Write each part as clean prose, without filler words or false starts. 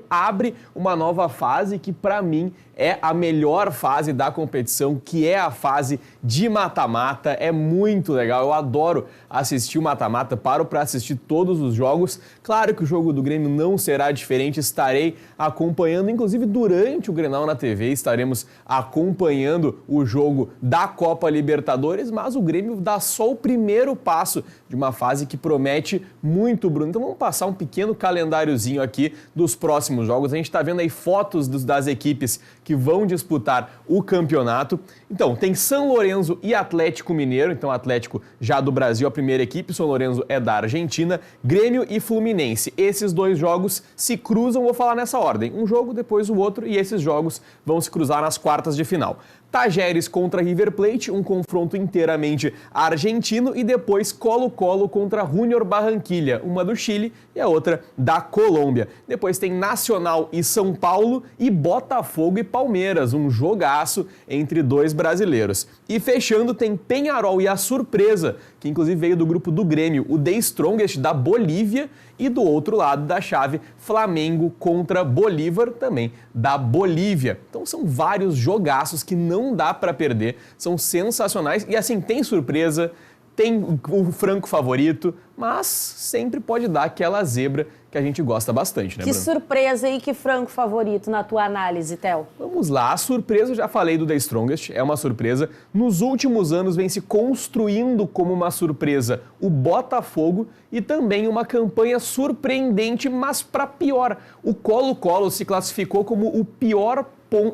abre uma nova fase que, para mim, é a melhor fase da competição, que é a fase de mata-mata. É muito legal, eu adoro assistir o mata-mata, paro para assistir todos os jogos. Claro que o jogo do Grêmio não será diferente, estarei acompanhando, inclusive durante o Grenal na TV, estaremos acompanhando o jogo da Copa Libertadores, mas o Grêmio dá só o primeiro passo de uma fase que promete muito, Bruno. Então vamos passar um pequeno calendáriozinho aqui dos próximos jogos. A gente está vendo aí fotos das equipes que vão disputar o campeonato. Então, tem São Lourenço e Atlético Mineiro. Então, Atlético já do Brasil, a primeira equipe. São Lourenço é da Argentina. Grêmio e Fluminense. Esses dois jogos se cruzam, vou falar nessa ordem. Um jogo, depois o outro, e esses jogos vão se cruzar nas quartas de final. Tajeres contra River Plate, um confronto inteiramente argentino, e depois Colo-Colo contra Junior Barranquilla, uma do Chile e a outra da Colômbia. Depois tem Nacional e São Paulo e Botafogo e Palmeiras, um jogaço entre dois brasileiros. E fechando tem Peñarol e a surpresa, que inclusive veio do grupo do Grêmio, o The Strongest da Bolívia, e do outro lado da chave, Flamengo contra Bolívar, também da Bolívia. Então são vários jogaços que não dá para perder, são sensacionais e assim, tem surpresa, tem o franco favorito, mas sempre pode dar aquela zebra que a gente gosta bastante, né, Que Bruno? surpresa e que franco favorito na tua análise, Theo? Vamos lá, a surpresa, eu já falei do The Strongest, é uma surpresa. Nos últimos anos vem se construindo como uma surpresa o Botafogo e também uma campanha surpreendente, mas para pior. O Colo-Colo se classificou como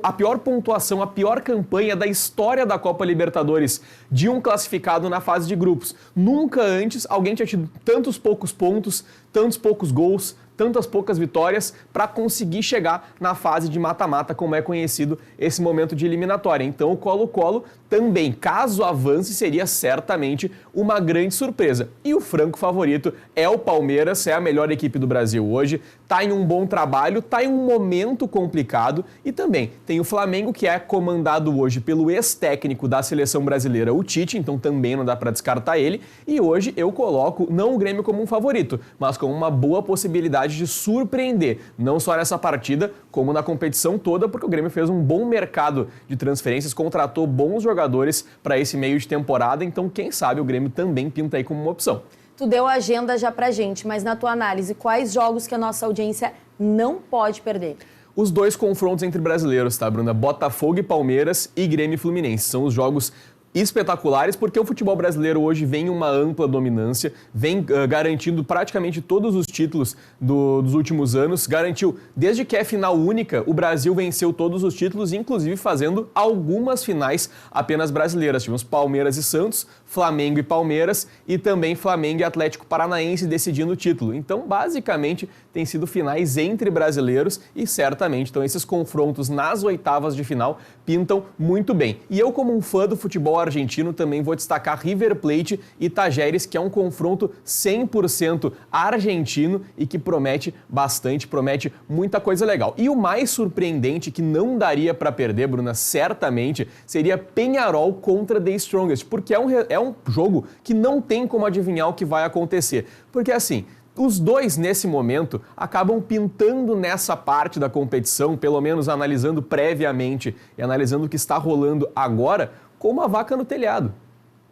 a pior pontuação, a pior campanha da história da Copa Libertadores de um classificado na fase de grupos. Nunca antes alguém tinha tido tantos poucos pontos, tantos poucos gols, tantas poucas vitórias para conseguir chegar na fase de mata-mata, como é conhecido esse momento de eliminatória. Então o Colo-Colo também, caso avance, seria certamente uma grande surpresa. E o franco favorito é o Palmeiras, é a melhor equipe do Brasil hoje, está em um bom trabalho, está em um momento complicado, e também tem o Flamengo, que é comandado hoje pelo ex-técnico da seleção brasileira, o Tite, então também não dá para descartar ele, e hoje eu coloco não o Grêmio como um favorito, mas como uma boa possibilidade de surpreender, não só nessa partida, como na competição toda, porque o Grêmio fez um bom mercado de transferências, contratou bons jogadores para esse meio de temporada, então quem sabe o Grêmio também pinta aí como uma opção. Tu deu a agenda já pra gente, mas na tua análise, quais jogos que a nossa audiência não pode perder? Os dois confrontos entre brasileiros, tá, Bruna? Botafogo e Palmeiras e Grêmio e Fluminense. São os jogos espetaculares, porque o futebol brasileiro hoje vem em uma ampla dominância, vem garantindo praticamente todos os títulos dos últimos anos, garantiu, desde que é final única, o Brasil venceu todos os títulos, inclusive fazendo algumas finais apenas brasileiras. Tivemos Palmeiras e Santos, Flamengo e Palmeiras, e também Flamengo e Atlético Paranaense decidindo o título. Então, basicamente, tem sido finais entre brasileiros e certamente, então, esses confrontos nas oitavas de final pintam muito bem. E eu, como um fã do futebol argentino, também vou destacar River Plate e Tajeres, que é um confronto 100% argentino e que promete bastante, promete muita coisa legal. E o mais surpreendente, que não daria para perder, Bruna, certamente, seria Peñarol contra The Strongest, porque é um jogo que não tem como adivinhar o que vai acontecer. Porque assim, os dois, nesse momento, acabam pintando nessa parte da competição, pelo menos analisando previamente e analisando o que está rolando agora, como a vaca no telhado.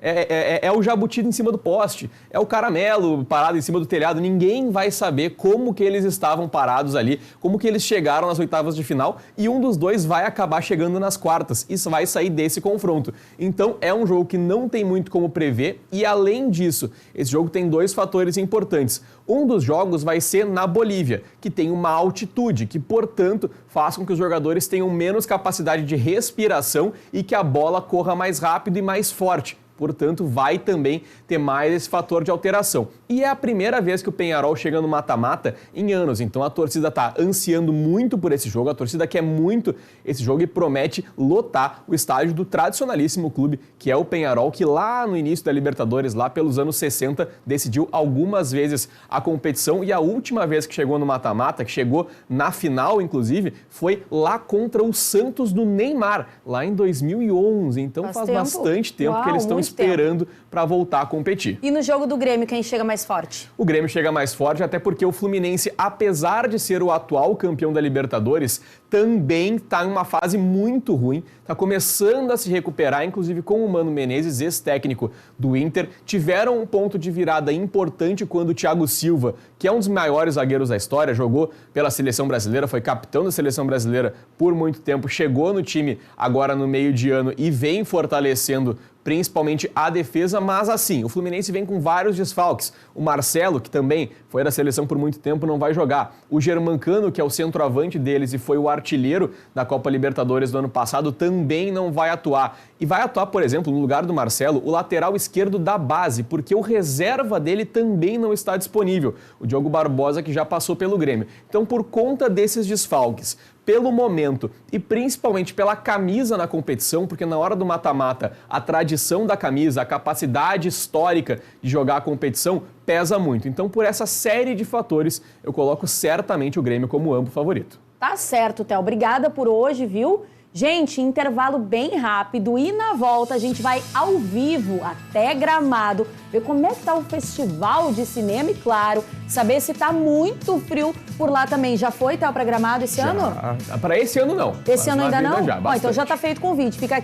É o jabuti em cima do poste, é o caramelo parado em cima do telhado. Ninguém vai saber como que eles estavam parados ali, como que eles chegaram nas oitavas de final, e um dos dois vai acabar chegando nas quartas. Isso vai sair desse confronto. Então é um jogo que não tem muito como prever, e além disso, esse jogo tem dois fatores importantes. Um dos jogos vai ser na Bolívia, que tem uma altitude, que portanto faz com que os jogadores tenham menos capacidade de respiração e que a bola corra mais rápido e mais forte. Portanto, vai também ter mais esse fator de alteração. E é a primeira vez que o Peñarol chega no mata-mata em anos. Então a torcida está ansiando muito por esse jogo, a torcida quer muito esse jogo e promete lotar o estádio do tradicionalíssimo clube, que é o Peñarol, que lá no início da Libertadores, lá pelos anos 60, decidiu algumas vezes a competição. E a última vez que chegou no mata-mata, que chegou na final, inclusive, foi lá contra o Santos do Neymar, lá em 2011. Então faz bastante tempo que eles estão esperando para voltar a competir. E no jogo do Grêmio, quem chega mais forte? O Grêmio chega mais forte, até porque o Fluminense, apesar de ser o atual campeão da Libertadores, também está em uma fase muito ruim, está começando a se recuperar, inclusive com o Mano Menezes, ex-técnico do Inter. Tiveram um ponto de virada importante quando o Thiago Silva, que é um dos maiores zagueiros da história, jogou pela seleção brasileira, foi capitão da seleção brasileira por muito tempo, chegou no time agora no meio de ano e vem fortalecendo principalmente a defesa, mas assim, o Fluminense vem com vários desfalques. O Marcelo, que também foi da seleção por muito tempo, não vai jogar. O Germancano, que é o centroavante deles e foi o artilheiro da Copa Libertadores do ano passado, também não vai atuar. E vai atuar, por exemplo, no lugar do Marcelo, o lateral esquerdo da base, porque o reserva dele também não está disponível. O Diogo Barbosa, que já passou pelo Grêmio. Então, por conta desses desfalques, pelo momento e principalmente pela camisa na competição, porque na hora do mata-mata a tradição da camisa, a capacidade histórica de jogar a competição pesa muito. Então, por essa série de fatores, eu coloco certamente o Grêmio como amplo favorito. Tá certo, Theo. Obrigada por hoje, viu? Gente, intervalo bem rápido e na volta a gente vai ao vivo até Gramado, ver como é que tá o festival de cinema e, claro, saber se tá muito frio por lá também. Já foi, Theo, para Gramado esse ano? Para esse ano não. Esse ano ainda não? Já, então já tá feito o convite. Fica aqui.